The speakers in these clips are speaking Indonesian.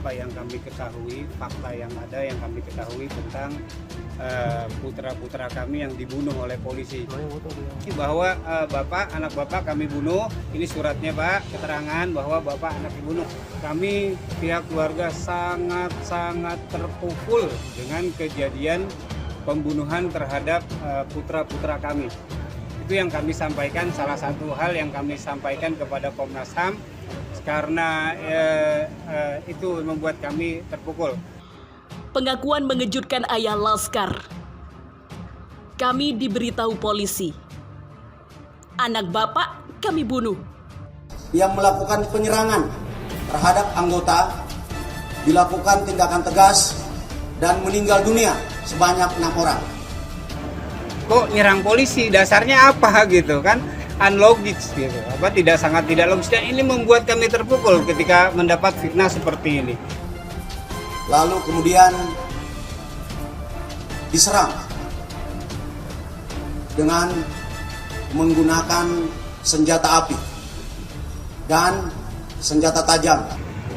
apa yang kami ketahui, fakta yang ada yang kami ketahui tentang putra-putra kami yang dibunuh oleh polisi. Bahwa anak bapak kami bunuh, ini suratnya Pak, keterangan bahwa bapak anak dibunuh. Kami pihak keluarga sangat terpukul dengan kejadian pembunuhan terhadap putra-putra kami. Itu yang kami sampaikan, salah satu hal yang kami sampaikan kepada Komnas HAM karena itu membuat kami terpukul. Pengakuan mengejutkan ayah Laskar. Kami diberitahu polisi. Anak bapak kami bunuh. Yang melakukan penyerangan terhadap anggota dilakukan tindakan tegas dan meninggal dunia sebanyak 6 orang. Kok nyerang polisi? Dasarnya apa gitu kan? Unlogis gitu. Sangat tidak logis, dan ini membuat kami terpukul ketika mendapat fitnah seperti ini. Lalu kemudian diserang dengan menggunakan senjata api dan senjata tajam.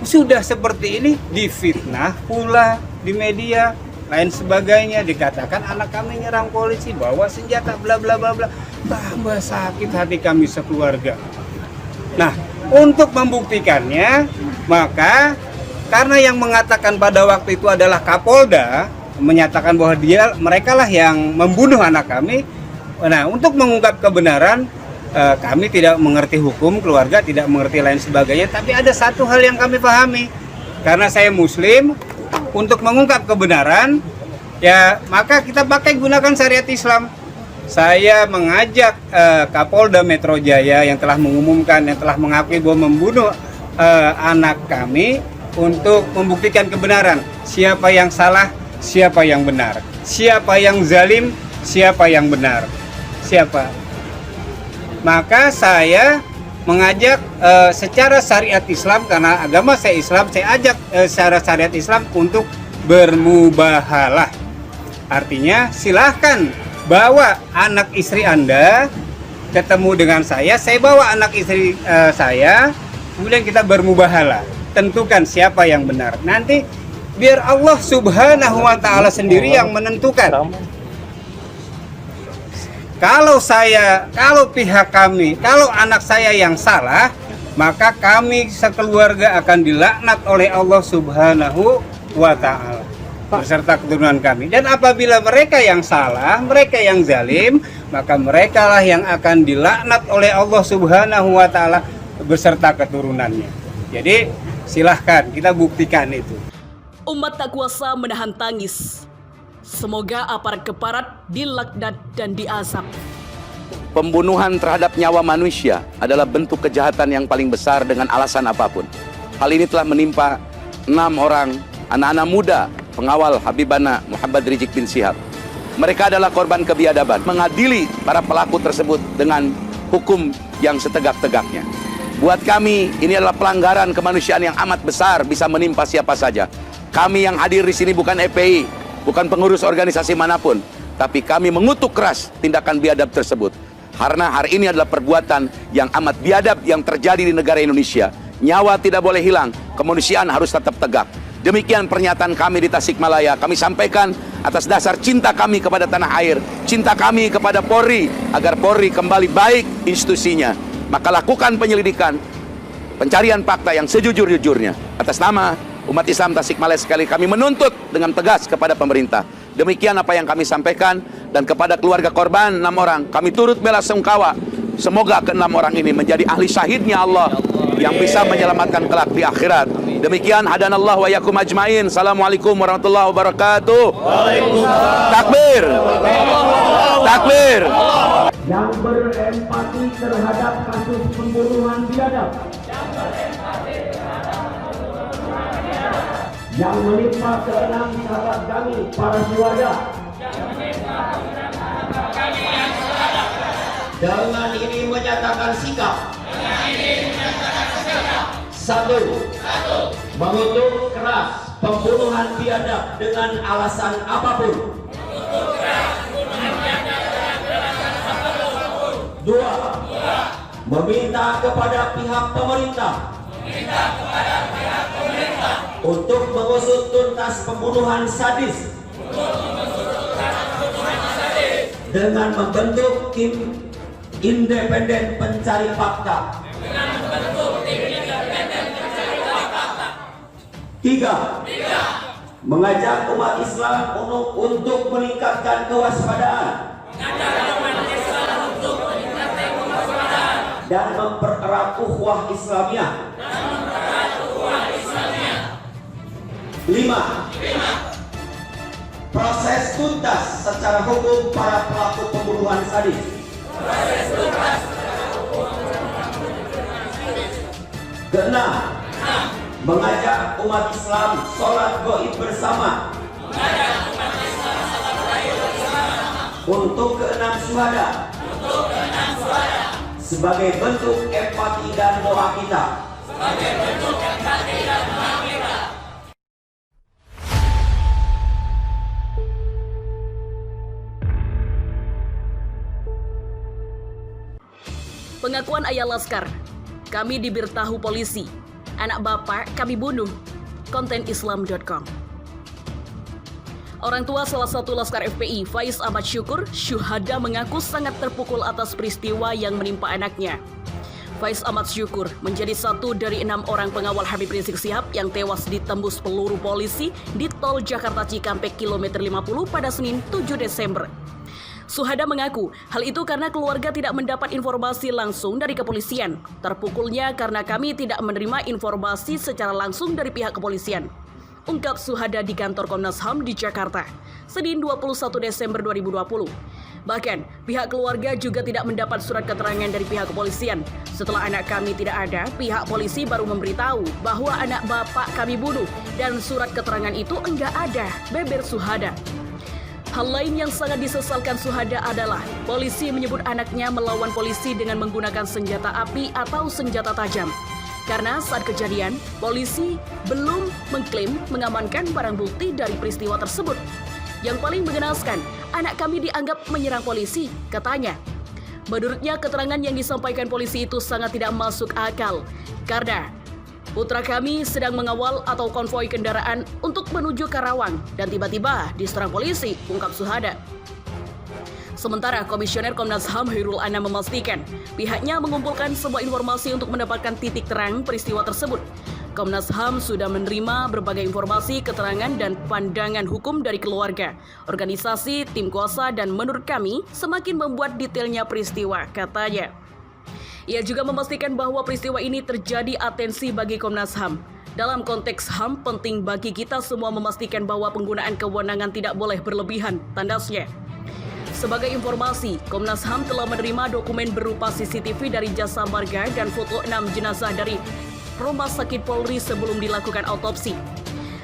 Sudah seperti ini difitnah pula di media lain sebagainya, dikatakan anak kami nyerang polisi bawa senjata bla bla bla bla. Tambah sakit hati kami sekeluarga. Nah, untuk membuktikannya, maka karena yang mengatakan pada waktu itu adalah Kapolda, menyatakan bahwa mereka lah yang membunuh anak kami. Nah, untuk mengungkap kebenaran, kami tidak mengerti hukum, keluarga tidak mengerti lain sebagainya. Tapi ada satu hal yang kami pahami, karena saya Muslim, untuk mengungkap kebenaran, ya maka kita pakai gunakan syariat Islam. Saya mengajak Kapolda Metro Jaya yang telah mengumumkan, yang telah mengakui bahwa membunuh anak kami, untuk membuktikan kebenaran, siapa yang salah, siapa yang benar, siapa yang zalim, siapa yang benar, siapa. Maka saya mengajak secara syariat Islam, karena agama saya Islam, saya ajak secara syariat Islam untuk bermubahalah. Artinya silahkan bawa anak istri Anda ketemu dengan saya bawa anak istri saya, kemudian kita bermubahalah. Tentukan siapa yang benar. Nanti biar Allah Subhanahu wa Ta'ala sendiri yang menentukan. Kalau pihak kami, kalau anak saya yang salah, maka kami sekeluarga akan dilaknat oleh Allah Subhanahu wa Ta'ala beserta keturunan kami. Dan apabila mereka yang salah, mereka yang zalim, maka merekalah yang akan dilaknat oleh Allah Subhanahu wa Ta'ala beserta keturunannya. Jadi silahkan kita buktikan itu. Umat tak kuasa menahan tangis. Semoga aparat keparat dilaknat dan diazab. Pembunuhan terhadap nyawa manusia adalah bentuk kejahatan yang paling besar dengan alasan apapun. Hal ini telah menimpa 6 orang anak-anak muda pengawal Habibana Muhammad Rizik bin Syihab. Mereka adalah korban kebiadaban. Mengadili para pelaku tersebut dengan hukum yang setegak-tegaknya. Buat kami, ini adalah pelanggaran kemanusiaan yang amat besar, bisa menimpa siapa saja. Kami yang hadir di sini bukan FPI, bukan pengurus organisasi manapun, tapi kami mengutuk keras tindakan biadab tersebut. Karena hari ini adalah perbuatan yang amat biadab yang terjadi di negara Indonesia. Nyawa tidak boleh hilang, kemanusiaan harus tetap tegak. Demikian pernyataan kami di Tasikmalaya. Kami sampaikan atas dasar cinta kami kepada tanah air, cinta kami kepada Polri, agar Polri kembali baik institusinya. Maka lakukan penyelidikan, pencarian fakta yang sejujur-jujurnya. Atas nama umat Islam Tasikmalaya sekali kami menuntut dengan tegas kepada pemerintah. Demikian apa yang kami sampaikan, dan kepada keluarga korban 6 orang kami turut belasungkawa. Semoga ke-6 orang ini menjadi ahli syahidnya Allah yang bisa menyelamatkan kelak di akhirat. Demikian hadanallah wa yakum ajmain. Assalamualaikum warahmatullahi wabarakatuh. Waalaikumsalam. Takbir. Takbir. Yang berempati terhadap kasus pembunuhan biadab, yang menimpa ke-6 sahabat kami para syuhada, dengan ini menyatakan sikap. Satu, mengutuk keras pembunuhan biadab dengan alasan apapun. Dua, meminta kepada pihak pemerintah untuk mengusut tuntas pembunuhan sadis dengan membentuk tim independen pencari fakta. 3. Mengajak umat Islam untuk meningkatkan kewaspadaan dan mempererat ukhuwah Islamiyah. 5. Proses tuntas secara hukum para pelaku pembunuhan sadis. 6. Mengajak umat Islam sholat gaib bersama untuk ke-6 syuhada sebagai bentuk empati dan doa kita. Pengakuan ayah Laskar, kami diberitahu polisi, anak bapak kami bunuh, konten islam.com. Orang tua salah satu Laskar FPI, Faiz Ahmad Syukur, Syuhada, mengaku sangat terpukul atas peristiwa yang menimpa anaknya. Faiz Ahmad Syukur menjadi satu dari 6 orang pengawal Habib Rizik Syihab yang tewas ditembus peluru polisi di tol Jakarta Cikampek kilometer 50 pada Senin 7 Desember. Syuhada mengaku hal itu karena keluarga tidak mendapat informasi langsung dari kepolisian. Terpukulnya karena kami tidak menerima informasi secara langsung dari pihak kepolisian, ungkap Syuhada di kantor Komnas HAM di Jakarta, Senin 21 Desember 2020. Bahkan, pihak keluarga juga tidak mendapat surat keterangan dari pihak kepolisian. Setelah anak kami tidak ada, pihak polisi baru memberitahu bahwa anak bapak kami bunuh dan surat keterangan itu enggak ada, beber Syuhada. Hal lain yang sangat disesalkan Syuhada adalah polisi menyebut anaknya melawan polisi dengan menggunakan senjata api atau senjata tajam. Karena saat kejadian, polisi belum mengklaim mengamankan barang bukti dari peristiwa tersebut. Yang paling mengenaskan, anak kami dianggap menyerang polisi, katanya. Menurutnya, keterangan yang disampaikan polisi itu sangat tidak masuk akal. Karena putra kami sedang mengawal atau konvoi kendaraan untuk menuju Karawang dan tiba-tiba diserang polisi, ungkap Syuhada. Sementara Komisioner Komnas HAM Hairul Anam memastikan pihaknya mengumpulkan sebuah informasi untuk mendapatkan titik terang peristiwa tersebut. Komnas HAM sudah menerima berbagai informasi, keterangan, dan pandangan hukum dari keluarga, organisasi, tim kuasa, dan menurut kami semakin membuat detailnya peristiwa, katanya. Ia juga memastikan bahwa peristiwa ini terjadi atensi bagi Komnas HAM. Dalam konteks HAM, penting bagi kita semua memastikan bahwa penggunaan kewenangan tidak boleh berlebihan, tandasnya. Sebagai informasi, Komnas HAM telah menerima dokumen berupa CCTV dari Jasa Marga dan foto 6 jenazah dari Rumah Sakit Polri sebelum dilakukan autopsi.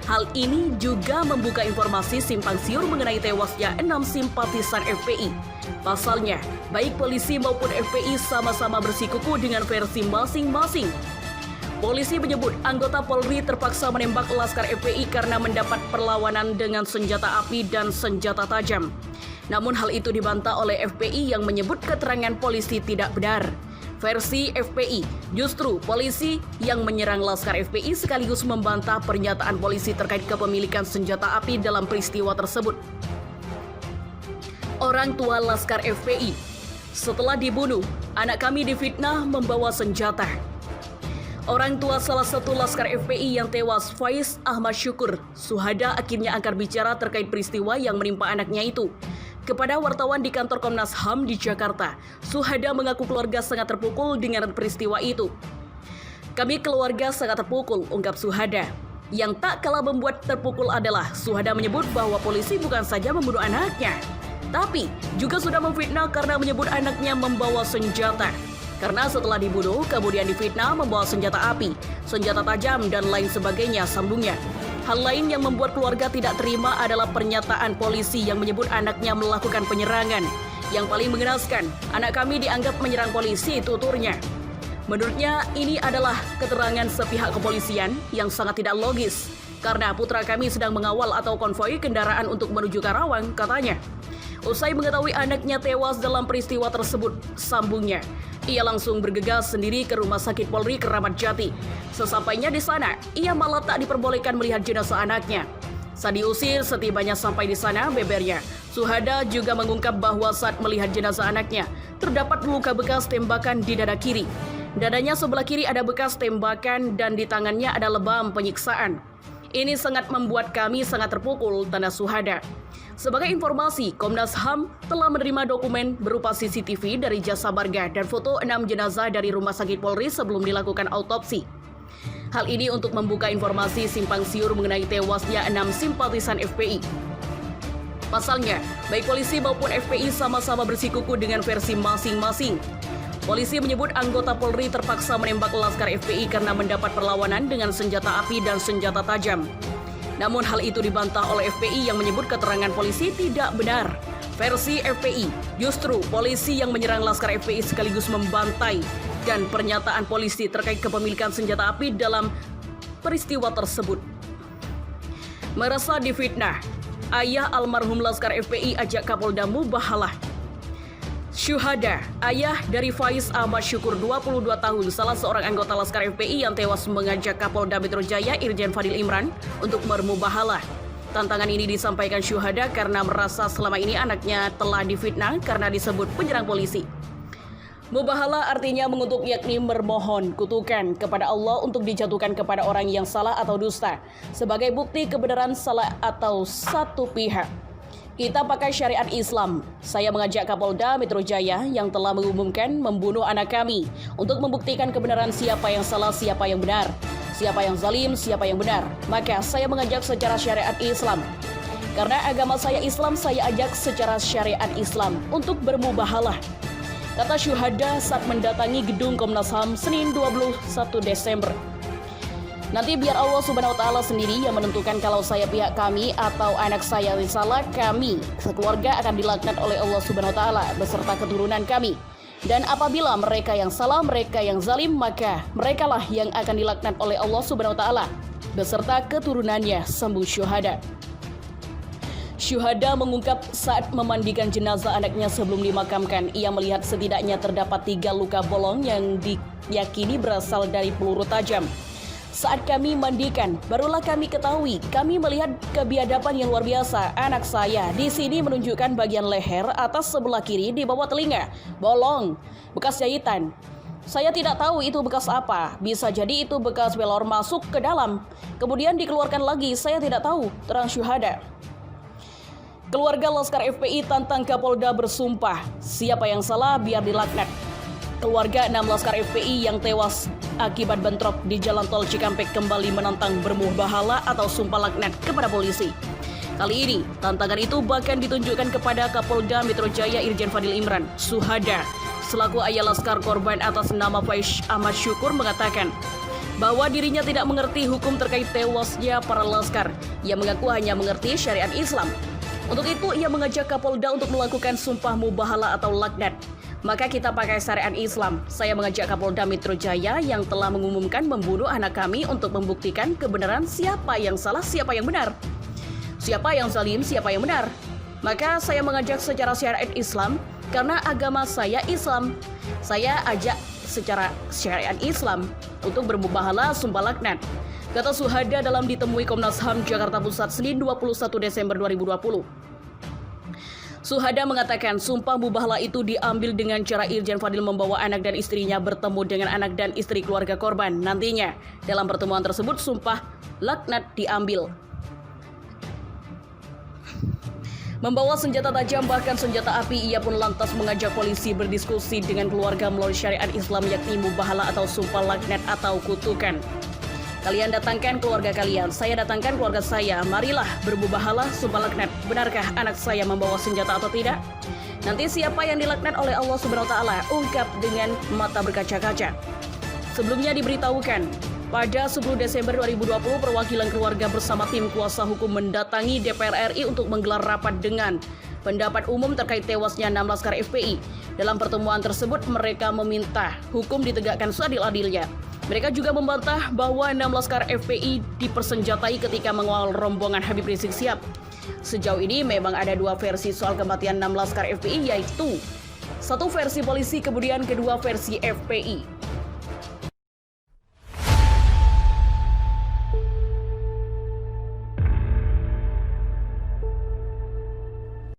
Hal ini juga membuka informasi simpang siur mengenai tewasnya 6 simpatisan FPI. Pasalnya, baik polisi maupun FPI sama-sama bersikuku dengan versi masing-masing. Polisi menyebut anggota Polri terpaksa menembak Laskar FPI karena mendapat perlawanan dengan senjata api dan senjata tajam. Namun hal itu dibantah oleh FPI yang menyebut keterangan polisi tidak benar. Versi FPI, justru polisi yang menyerang Laskar FPI sekaligus membantah pernyataan polisi terkait kepemilikan senjata api dalam peristiwa tersebut. Orang tua Laskar FPI, setelah dibunuh, anak kami difitnah membawa senjata. Orang tua salah satu Laskar FPI yang tewas, Faiz Ahmad Syukur, Syuhada, akhirnya angkat bicara terkait peristiwa yang menimpa anaknya itu. Kepada wartawan di kantor Komnas HAM di Jakarta, Syuhada mengaku keluarga sangat terpukul dengan peristiwa itu. Kami keluarga sangat terpukul, ungkap Syuhada. Yang tak kalah membuat terpukul adalah Syuhada menyebut bahwa polisi bukan saja membunuh anaknya, tapi juga sudah memfitnah karena menyebut anaknya membawa senjata. Karena setelah dibunuh, kemudian difitnah membawa senjata api, senjata tajam, dan lain sebagainya, sambungnya. Hal lain yang membuat keluarga tidak terima adalah pernyataan polisi yang menyebut anaknya melakukan penyerangan. Yang paling mengenaskan, anak kami dianggap menyerang polisi, tuturnya. Menurutnya, ini adalah keterangan sepihak kepolisian yang sangat tidak logis. Karena putra kami sedang mengawal atau konvoi kendaraan untuk menuju Karawang, katanya. Usai mengetahui anaknya tewas dalam peristiwa tersebut, sambungnya, ia langsung bergegas sendiri ke Rumah Sakit Polri Kramat Jati. Sesampainya di sana, ia malah tak diperbolehkan melihat jenazah anaknya. Saat diusir, setibanya sampai di sana, bebernya, Syuhada juga mengungkap bahwa saat melihat jenazah anaknya, terdapat luka bekas tembakan di dada kiri. Dadanya sebelah kiri ada bekas tembakan dan di tangannya ada lebam penyiksaan. Ini sangat membuat kami sangat terpukul, tanda Syuhada. Sebagai informasi, Komnas HAM telah menerima dokumen berupa CCTV dari Jasa Marga dan foto 6 jenazah dari Rumah Sakit Polri sebelum dilakukan autopsi. Hal ini untuk membuka informasi simpang siur mengenai tewasnya 6 simpatisan FPI. Pasalnya, baik polisi maupun FPI sama-sama bersikuku dengan versi masing-masing. Polisi menyebut anggota Polri terpaksa menembak laskar FPI karena mendapat perlawanan dengan senjata api dan senjata tajam. Namun hal itu dibantah oleh FPI yang menyebut keterangan polisi tidak benar. Versi FPI, justru polisi yang menyerang laskar FPI sekaligus membantai dan pernyataan polisi terkait kepemilikan senjata api dalam peristiwa tersebut. Merasa difitnah, ayah almarhum laskar FPI ajak Kapolda Mubahalah. Syuhada, ayah dari Faiz Ahmad Syukur 22 tahun, salah seorang anggota Laskar FPI yang tewas mengajak Kapolda Metro Jaya Irjen Fadil Imran untuk bermubahalah. Tantangan ini disampaikan Syuhada karena merasa selama ini anaknya telah difitnah karena disebut penyerang polisi. Mubahalah artinya mengutuk, yakni memohon kutukan kepada Allah untuk dijatuhkan kepada orang yang salah atau dusta sebagai bukti kebenaran salah atau satu pihak. Kita pakai syariat Islam. Saya mengajak Kapolda Metro Jaya yang telah mengumumkan membunuh anak kami untuk membuktikan kebenaran siapa yang salah, siapa yang benar, siapa yang zalim, siapa yang benar. Maka saya mengajak secara syariat Islam. Karena agama saya Islam, saya ajak secara syariat Islam untuk bermubahalah, kata Syuhada saat mendatangi gedung Komnas HAM Senin 21 Desember. Nanti biar Allah Subhanahu wa Ta'ala sendiri yang menentukan kalau saya pihak kami atau anak saya yang salah, kami sekeluarga akan dilaknat oleh Allah Subhanahu wa Ta'ala beserta keturunan kami. Dan apabila mereka yang salah, mereka yang zalim, maka merekalah yang akan dilaknat oleh Allah Subhanahu wa Ta'ala beserta keturunannya, sambung Syuhada. Syuhada mengungkap saat memandikan jenazah anaknya sebelum dimakamkan, ia melihat setidaknya terdapat 3 luka bolong yang diyakini berasal dari peluru tajam. Saat kami mandikan, barulah kami ketahui, kami melihat kebiadaban yang luar biasa. Anak saya di sini menunjukkan bagian leher atas sebelah kiri di bawah telinga, bolong, bekas jahitan. Saya tidak tahu itu bekas apa, bisa jadi itu bekas belor masuk ke dalam, kemudian dikeluarkan lagi, saya tidak tahu, terang Syuhada. Keluarga Laskar FPI tantang Kapolda bersumpah, siapa yang salah biar dilaknat. Keluarga 6 Laskar FPI yang tewas akibat bentrok di Jalan Tol Cikampek kembali menantang bermubahalah atau sumpah laknat kepada polisi. Kali ini, tantangan itu bahkan ditunjukkan kepada Kapolda Metro Jaya Irjen Fadil Imran. Syuhada, selaku ayah laskar korban atas nama Faiz Ahmad Syukur, mengatakan bahwa dirinya tidak mengerti hukum terkait tewasnya para laskar. Ia mengaku hanya mengerti syariat Islam. Untuk itu, ia mengajak Kapolda untuk melakukan sumpah mubahalah atau laknat. Maka kita pakai syariat Islam. Saya mengajak Kapolda Metro Jaya yang telah mengumumkan membunuh anak kami untuk membuktikan kebenaran siapa yang salah, siapa yang benar, siapa yang zalim, siapa yang benar. Maka saya mengajak secara syariat Islam karena agama saya Islam. Saya ajak secara syariat Islam untuk bermubahalah sumpah laknat, kata Syuhada dalam ditemui Komnas HAM Jakarta Pusat Senin 21 Desember 2020. Syuhada mengatakan sumpah mubahalah itu diambil dengan cara Irjen Fadil membawa anak dan istrinya bertemu dengan anak dan istri keluarga korban. Nantinya, dalam pertemuan tersebut sumpah laknat diambil. Membawa senjata tajam bahkan senjata api, ia pun lantas mengajak polisi berdiskusi dengan keluarga melalui syariat Islam yakni mubahalah atau sumpah laknat atau kutukan. Kalian datangkan keluarga kalian, saya datangkan keluarga saya. Marilah bermubahalah sumpah laknat. Benarkah anak saya membawa senjata atau tidak? Nanti siapa yang dilaknat oleh Allah Subhanahu wa Ta'ala, ungkap dengan mata berkaca-kaca. Sebelumnya diberitahukan, pada 10 Desember 2020 perwakilan keluarga bersama tim kuasa hukum mendatangi DPR RI untuk menggelar rapat dengan pendapat umum terkait tewasnya 6 laskar FPI. Dalam pertemuan tersebut mereka meminta hukum ditegakkan seadil-adilnya. Mereka juga membantah bahwa 6 laskar FPI dipersenjatai ketika mengawal rombongan Habib Rizik Syihab. Sejauh ini memang ada dua versi soal kematian 6 laskar FPI, yaitu satu versi polisi kemudian kedua versi FPI.